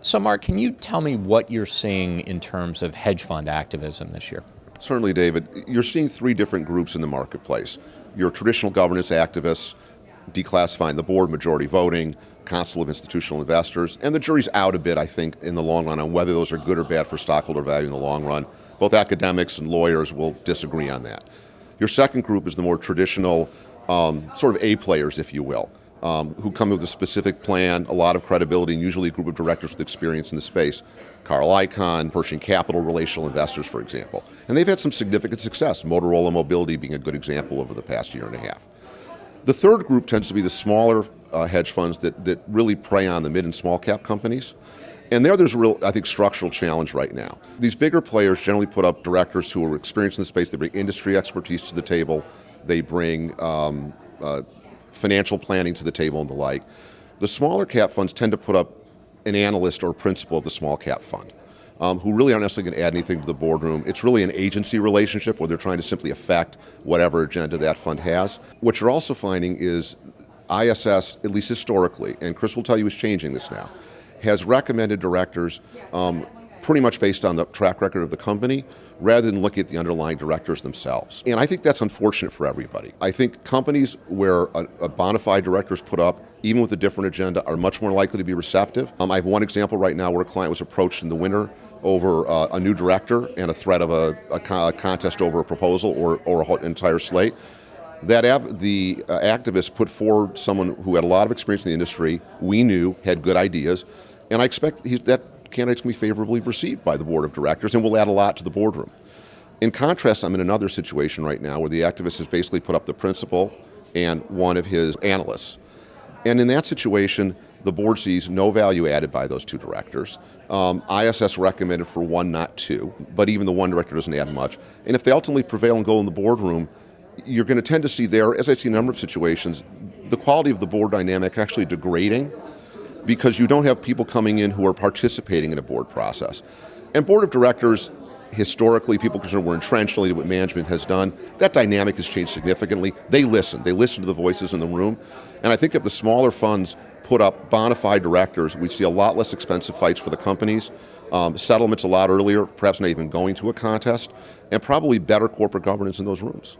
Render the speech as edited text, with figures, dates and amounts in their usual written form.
So, Mark, can you tell me what you're seeing in terms of hedge fund activism this year? Certainly, David. You're seeing three different groups in the marketplace. Your traditional governance activists, declassifying the board, majority voting, council of institutional investors, and the jury's out a bit, I think, in the long run on whether those are good or bad for stockholder value in the long run. Both academics and lawyers will disagree on that. Your second group is the more traditional sort of A players, if you will, who come with a specific plan, a lot of credibility, and usually a group of directors with experience in the space. Carl Icahn, Pershing Capital, relational investors, for example. And they've had some significant success, Motorola Mobility being a good example over the past year and a half. The third group tends to be the smaller hedge funds that really prey on the mid and small cap companies. And there's a real, I think, structural challenge right now. These bigger players generally put up directors who are experienced in the space. They bring industry expertise to the table. They bring financial planning to the table and the like. The smaller cap funds tend to put up an analyst or principal of the small cap fund who really aren't necessarily going to add anything to the boardroom. It's really an agency relationship where they're trying to simply affect whatever agenda that fund has. What you're also finding is ISS, at least historically, and Chris will tell you is changing this now, has recommended directors pretty much based on the track record of the company rather than looking at the underlying directors themselves. And I think that's unfortunate for everybody. I think companies where a bona fide director is put up, even with a different agenda, are much more likely to be receptive. I have one example right now where a client was approached in the winter over a new director and a threat of a contest over a proposal or an entire slate. The activist put forward someone who had a lot of experience in the industry, we knew had good ideas, and I expect that candidate's going to be favorably received by the board of directors and will add a lot to the boardroom. In contrast, I'm in another situation right now where the activist has basically put up the principal and one of his analysts. And in that situation, the board sees no value added by those two directors. ISS recommended for one, not two, but even the one director doesn't add much. And if they ultimately prevail and go in the boardroom, you're going to tend to see there, as I see in a number of situations, the quality of the board dynamic actually degrading because you don't have people coming in who are participating in a board process. And board of directors, historically, people concerned were entrenched only to what management has done. That dynamic has changed significantly. They listen to the voices in the room. And I think if the smaller funds put up bona fide directors, we'd see a lot less expensive fights for the companies, settlements a lot earlier, perhaps not even going to a contest, and probably better corporate governance in those rooms.